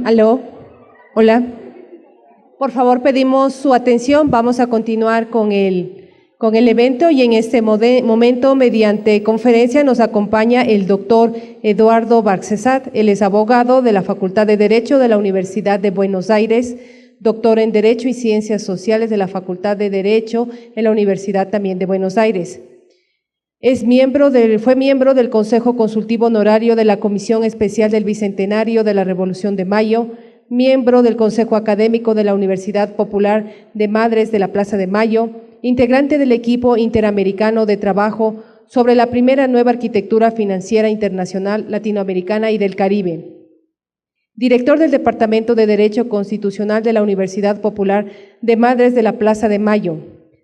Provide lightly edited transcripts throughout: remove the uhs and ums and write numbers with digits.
Aló, hola. Por favor, pedimos su atención. Vamos a continuar con el evento y en este momento, mediante conferencia, nos acompaña el doctor Eduardo Barxezat. Él es abogado de la Facultad de Derecho de la Universidad de Buenos Aires, doctor en Derecho y Ciencias Sociales de la Facultad de Derecho en la Universidad también de Buenos Aires. Fue miembro del Consejo Consultivo Honorario de la Comisión Especial del Bicentenario de la Revolución de Mayo, miembro del Consejo Académico de la Universidad Popular de Madres de la Plaza de Mayo, integrante del equipo interamericano de trabajo sobre la primera nueva arquitectura financiera internacional latinoamericana y del Caribe, director del Departamento de Derecho Constitucional de la Universidad Popular de Madres de la Plaza de Mayo,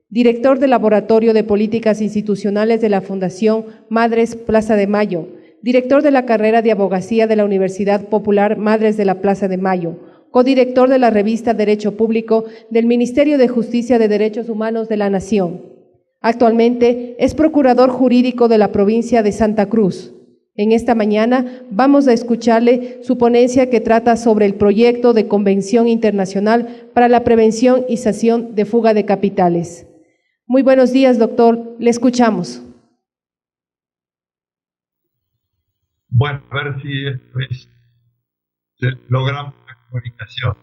director del Laboratorio de Políticas Institucionales de la Fundación Madres Plaza de Mayo, director de la carrera de Abogacía de la Universidad Popular Madres de la Plaza de Mayo, codirector de la revista Derecho Público del Ministerio de Justicia de Derechos Humanos de la Nación. Actualmente es procurador jurídico de la provincia de Santa Cruz. En esta mañana vamos a escucharle su ponencia que trata sobre el proyecto de Convención Internacional para la Prevención y Sanción de Fuga de Capitales. Muy buenos días, doctor. Le escuchamos. Bueno, a ver si después logramos la comunicación.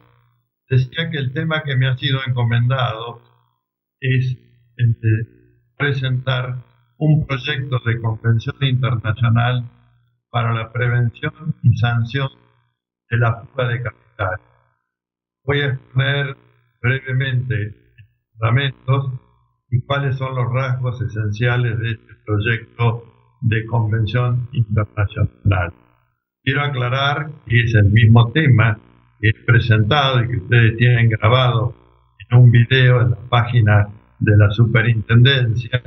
Decía que el tema que me ha sido encomendado es el de presentar un proyecto de convención internacional para la prevención y sanción de la fuga de capitales. Voy a exponer brevemente fundamentos y cuáles son los rasgos esenciales de este proyecto de convención internacional. Quiero aclarar que es el mismo tema que he presentado y que ustedes tienen grabado en un video en la página de la Superintendencia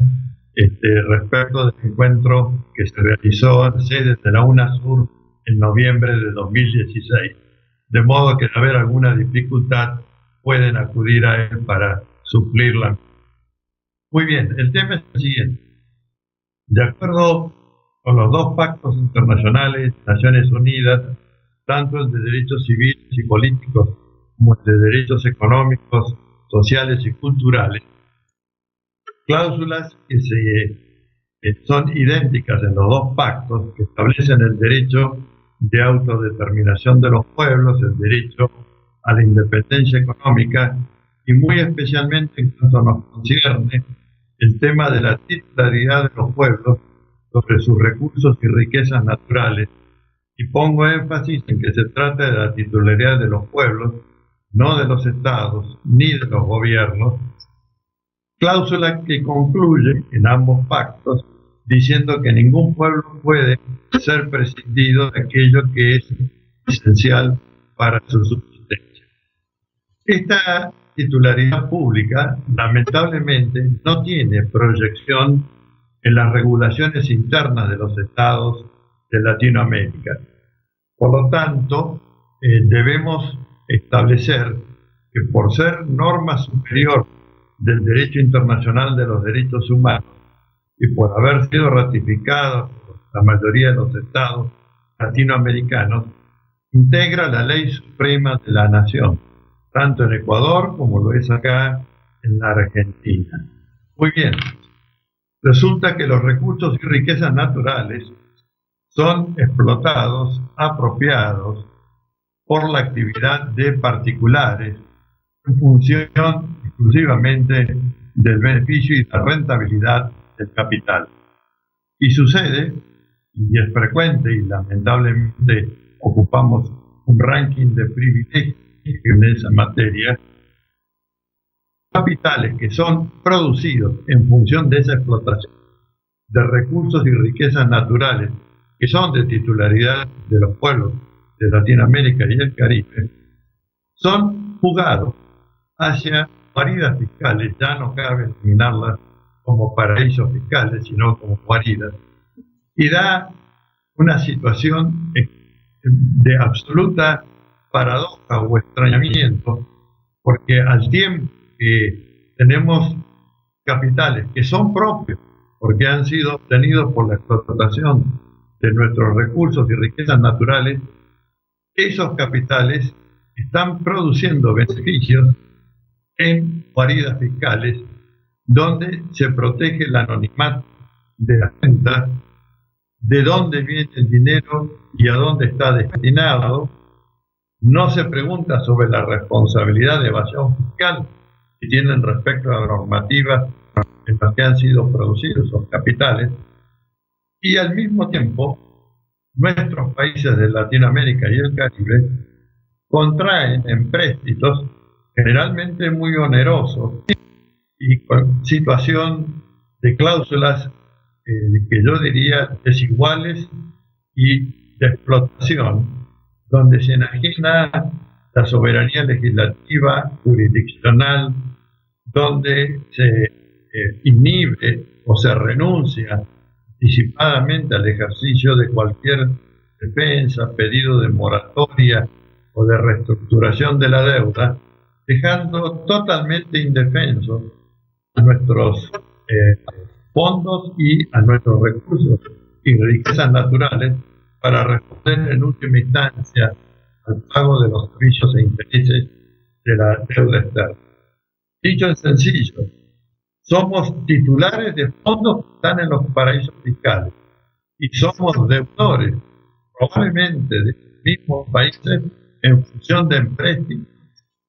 respecto del encuentro que se realizó en sede de la UNASUR en noviembre de 2016. De modo que, de haber alguna dificultad, pueden acudir a él para suplirla. Muy bien, el tema es el siguiente. De acuerdo con los dos pactos internacionales de Naciones Unidas, tanto el de derechos civiles y políticos como el de derechos económicos, sociales y culturales, cláusulas que son idénticas en los dos pactos, que establecen el derecho de autodeterminación de los pueblos, el derecho a la independencia económica y muy especialmente en cuanto nos concierne el tema de la titularidad de los pueblos sobre sus recursos y riquezas naturales, y pongo énfasis en que se trata de la titularidad de los pueblos, no de los estados ni de los gobiernos, cláusula que concluye en ambos pactos diciendo que ningún pueblo puede ser prescindido de aquello que es esencial para su subsistencia. Esta titularidad pública, lamentablemente, no tiene proyección en las regulaciones internas de los estados de Latinoamérica. Por lo tanto, debemos establecer que por ser norma superior del derecho internacional de los derechos humanos y por haber sido ratificado por la mayoría de los estados latinoamericanos, integra la ley suprema de la nación, tanto en Ecuador como lo es acá en la Argentina. Muy bien, resulta que los recursos y riquezas naturales son explotados, apropiados por la actividad de particulares en función exclusivamente del beneficio y la rentabilidad del capital. Y sucede, y es frecuente y lamentablemente ocupamos un ranking de privilegios en esa materia, capitales que son producidos en función de esa explotación de recursos y riquezas naturales que son de titularidad de los pueblos de Latinoamérica y el Caribe, son fugados hacia guaridas fiscales. Ya no cabe denominarlas como paraísos fiscales, sino como guaridas, y da una situación de absoluta paradoja o extrañamiento, porque al tiempo que tenemos capitales que son propios, porque han sido obtenidos por la explotación de nuestros recursos y riquezas naturales, esos capitales están produciendo beneficios en guaridas fiscales donde se protege el anonimato de la cuenta, de dónde viene el dinero y a dónde está destinado. No se pregunta sobre la responsabilidad de evasión fiscal que tienen respecto a la normativa en la que han sido producidos esos capitales. Y al mismo tiempo, nuestros países de Latinoamérica y el Caribe contraen empréstitos generalmente muy onerosos y con situación de cláusulas que yo diría desiguales y de explotación, donde se enajena la soberanía legislativa, jurisdiccional, donde se inhibe o se renuncia anticipadamente al ejercicio de cualquier defensa, pedido de moratoria o de reestructuración de la deuda, dejando totalmente indefensos a nuestros fondos y a nuestros recursos y riquezas naturales para responder en última instancia al pago de los servicios e intereses de la deuda externa. Dicho en sencillo, somos titulares de fondos que están en los paraísos fiscales y somos deudores, probablemente de los mismos países, en función de empréstitos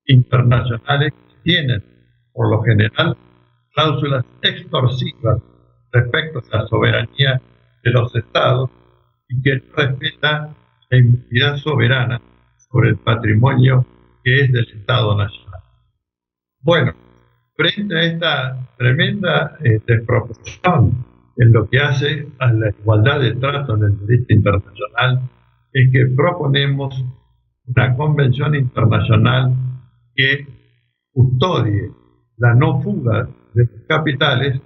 internacionales que tienen, por lo general, cláusulas extorsivas respecto a la soberanía de los estados y que no respeta la inmunidad soberana sobre el patrimonio que es del Estado Nacional. Bueno, frente a esta tremenda desproporción en lo que hace a la igualdad de trato en el derecho internacional, es que proponemos una convención internacional que custodie la no fuga de los capitales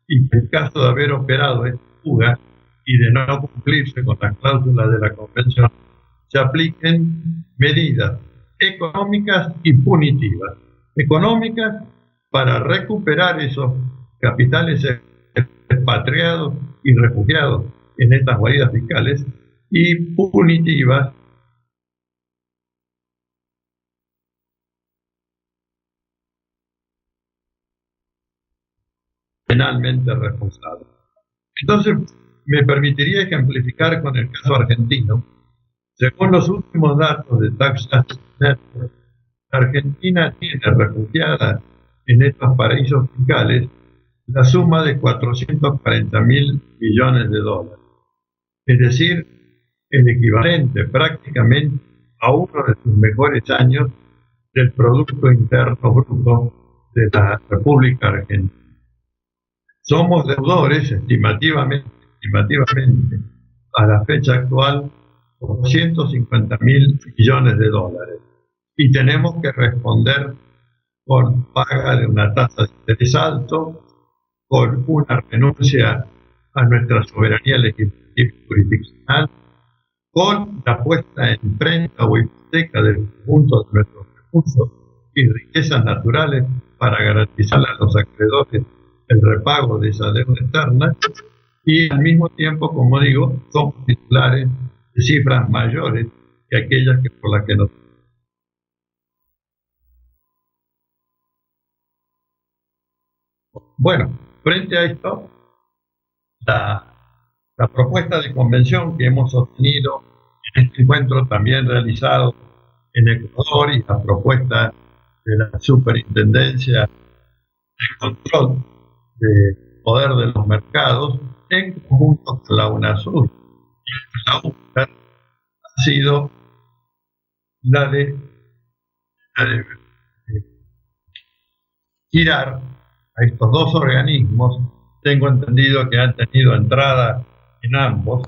y que en caso de haber operado esta fuga y de no cumplirse con las cláusulas de la convención, se apliquen medidas económicas y punitivas. Económicas para recuperar esos capitales expatriados y refugiados en estas guaridas fiscales, y punitivas penalmente responsables. Entonces, me permitiría ejemplificar con el caso argentino. Según los últimos datos de Tax Justice Network, Argentina tiene refugiada en estos paraísos fiscales la suma de 440.000 millones de dólares, es decir, el equivalente prácticamente a uno de sus mejores años del Producto Interno Bruto de la República Argentina. Somos deudores estimativamente a la fecha actual por 250.000 millones de dólares y tenemos que responder con paga de una tasa de interés alto, con una renuncia a nuestra soberanía legislativa y jurisdiccional, con la puesta en prenda o hipoteca del conjunto de nuestros recursos y riquezas naturales para garantizar a los acreedores el repago de esa deuda externa, y al mismo tiempo, como digo, somos titulares de cifras mayores que aquellas por las que nos... Bueno, frente a esto, la propuesta de convención que hemos obtenido en este encuentro también realizado en Ecuador y la propuesta de la Superintendencia de Control de Poder de los Mercados en conjunto con la UNASUR y la UNCTAD ha sido la de girar a estos dos organismos. Tengo entendido que han tenido entrada en ambos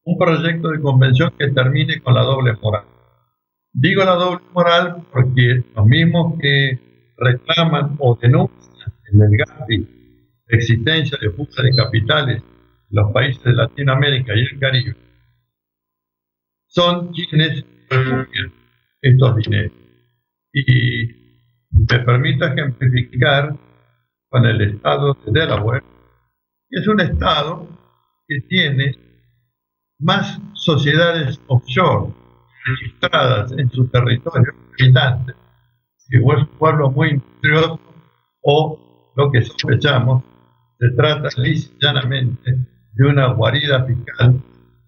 un proyecto de convención que termine con la doble moral. Digo la doble moral porque los mismos que reclaman o denuncian en el GAFI la existencia de fuga de capitales en los países de Latinoamérica y el Caribe son quienes refugian estos dineros. Y me permito ejemplificar con el estado de Delaware, que es un estado que tiene más sociedades offshore registradas en su territorio habitantes, si es un pueblo muy industrioso o, lo que sospechamos, se trata lisa y llanamente de una guarida fiscal,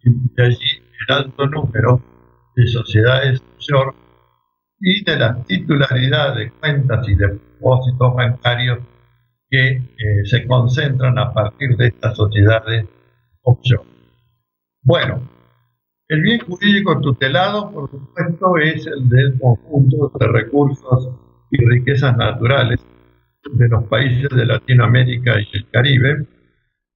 y de allí el alto número de sociedades offshore y de la titularidad de cuentas y depósitos bancarios que se concentran a partir de estas sociedades offshore. Bueno, el bien jurídico tutelado, por supuesto, es el del conjunto de recursos y riquezas naturales de los países de Latinoamérica y el Caribe.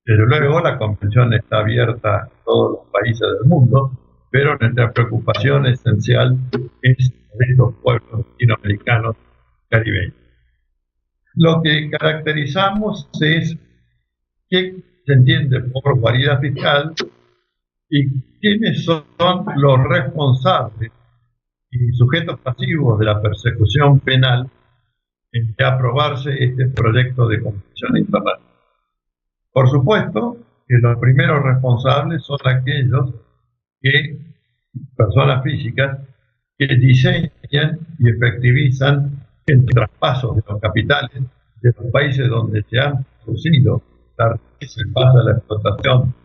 Desde luego, la convención está abierta a todos los países del mundo, pero nuestra preocupación esencial es de los pueblos latinoamericanos caribeños. Lo que caracterizamos es qué se entiende por guarida fiscal y quiénes son los responsables y sujetos pasivos de la persecución penal de aprobarse este proyecto de convención internacional. Por supuesto que los primeros responsables son aquellos personas físicas, que diseñan y efectivizan el traspaso de los capitales de los países donde se han producido la riqueza en base a la explotación,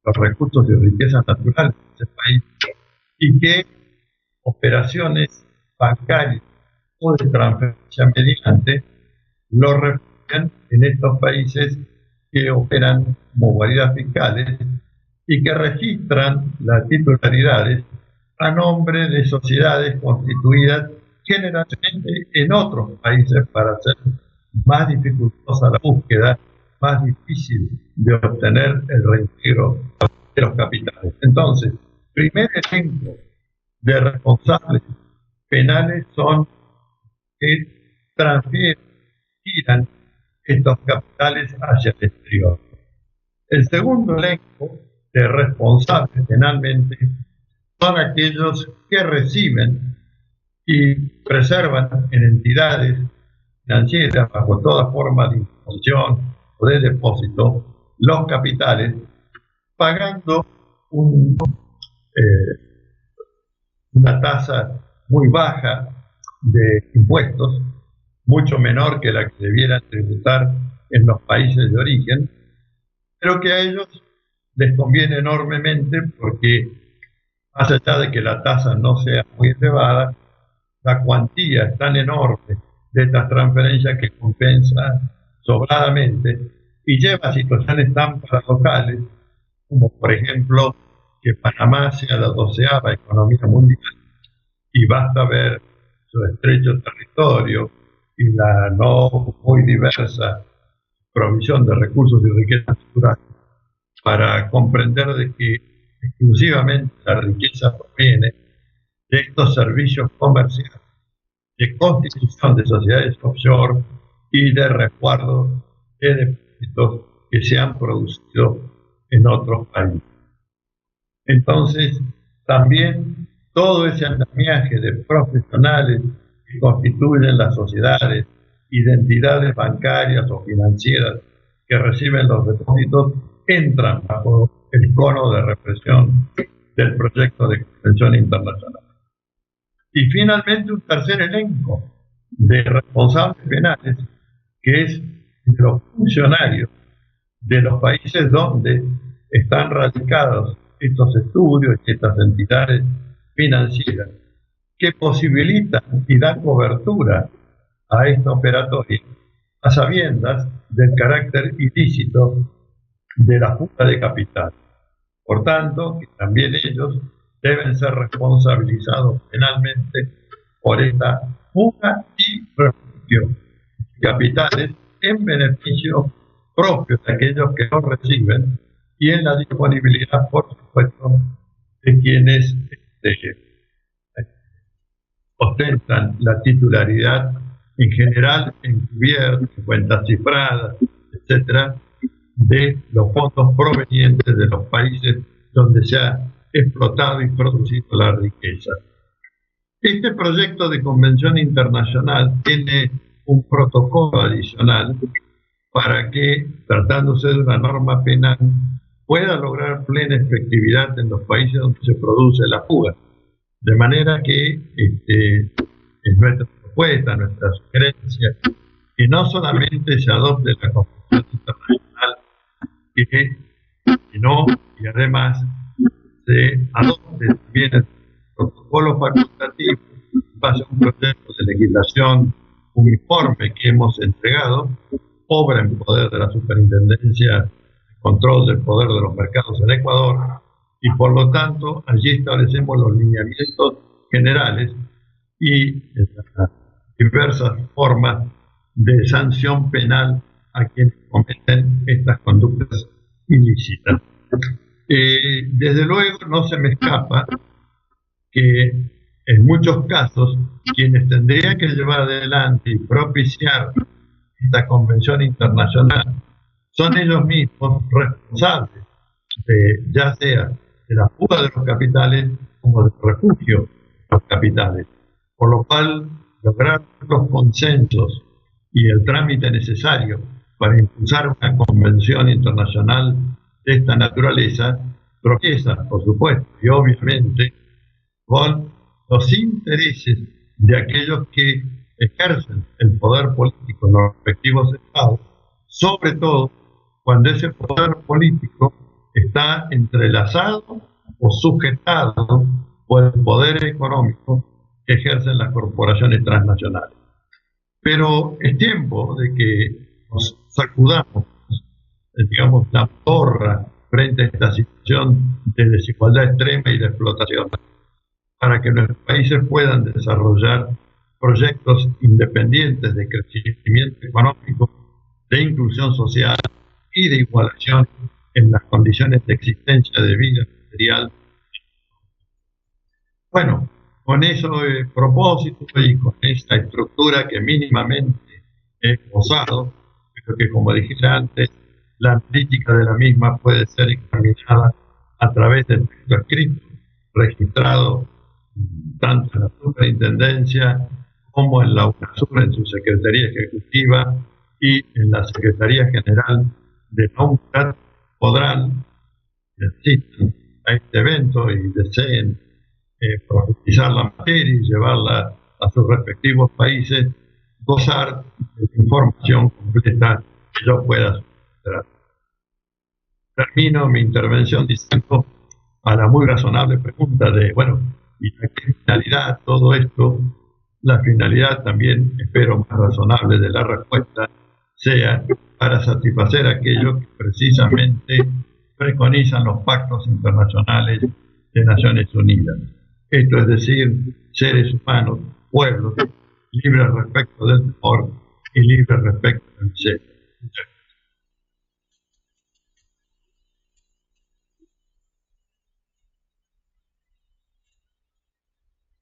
los recursos y riquezas naturales de ese país, y que operaciones bancarias o de transferencia mediante lo refugian en estos países que operan como guaridas fiscales y que registran las titularidades a nombre de sociedades constituidas generalmente en otros países para hacer más dificultosa la búsqueda, más difícil de obtener el reintegro de los capitales. Entonces, primer elenco de responsables penales son que giran estos capitales hacia el exterior. El segundo elenco de responsables penalmente son aquellos que reciben y preservan en entidades financieras bajo toda forma de imposición o de depósito los capitales, pagando una tasa muy baja de impuestos, mucho menor que la que debieran tributar en los países de origen, pero que a ellos les conviene enormemente porque, más allá de que la tasa no sea muy elevada, la cuantía es tan enorme de estas transferencias que compensa sobradamente y lleva a situaciones tan paradoxales como, por ejemplo, que Panamá sea la 12ª economía mundial y basta ver su estrecho territorio y la no muy diversa provisión de recursos y riquezas naturales para comprender de que exclusivamente la riqueza proviene de estos servicios comerciales, de constitución de sociedades offshore y de resguardo de depósitos que se han producido en otros países. Entonces, también todo ese andamiaje de profesionales que constituyen las sociedades, identidades bancarias o financieras que reciben los depósitos, entran bajo el cono de represión del proyecto de convención internacional. Y finalmente un tercer elenco de responsables penales, que es los funcionarios de los países donde están radicados estos estudios y estas entidades financieras, que posibilitan y dan cobertura a esta operatoria, a sabiendas del carácter ilícito de la fuga de capital. Por tanto, que también ellos deben ser responsabilizados penalmente por esta fuga y refugio de capitales en beneficio propio de aquellos que no reciben y en la disponibilidad, por supuesto, de quienes ostentan la titularidad en general encubierta, en cuentas cifradas, etcétera, de los fondos provenientes de los países donde se ha explotado y producido la riqueza. Este proyecto de convención internacional tiene un protocolo adicional para que, tratándose de una norma penal, pueda lograr plena efectividad en los países donde se produce la fuga. De manera que es nuestra propuesta, nuestra sugerencia, que no solamente se adopte la Convención Internacional, sino y además se adopte también el protocolo facultativo en base a un proyecto de legislación uniforme que hemos entregado, obra en poder de la Superintendencia de Control del Poder de los Mercados en Ecuador, y por lo tanto allí establecemos los lineamientos generales y las diversas formas de sanción penal a quienes cometen estas conductas ilícitas. Desde luego no se me escapa que en muchos casos quienes tendrían que llevar adelante y propiciar esta convención internacional son ellos mismos responsables de, ya sea de la fuga de los capitales como del refugio de los capitales, por lo cual lograr los consensos y el trámite necesario para impulsar una convención internacional de esta naturaleza tropieza, por supuesto, y obviamente con los intereses de aquellos que ejercen el poder político en los respectivos estados, sobre todo cuando ese poder político está entrelazado o sujetado por el poder económico que ejercen las corporaciones transnacionales. Pero es tiempo de que nos sacudamos, digamos, la porra frente a esta situación de desigualdad extrema y de explotación, para que nuestros países puedan desarrollar proyectos independientes de crecimiento económico, de inclusión social y de igualación en las condiciones de existencia de vida material. Bueno, con eso propósito y con esta estructura que mínimamente he esbozado, creo que, como dije antes, la analítica de la misma puede ser examinada a través del texto escrito, registrado tanto en la Superintendencia como en la UNASUR, en su Secretaría Ejecutiva, y en la Secretaría General de la UNCTAD. Podrán, si asistan a este evento y deseen profundizar la materia y llevarla a sus respectivos países, gozar de la información completa que yo pueda suministrar. Termino mi intervención diciendo a la muy razonable pregunta de, bueno, ¿y a qué finalidad todo esto? La finalidad también, espero, más razonable de la respuesta sea para satisfacer aquello que precisamente preconizan los pactos internacionales de Naciones Unidas. Esto es decir, seres humanos, pueblos, libres respecto del temor y libres respecto del ser.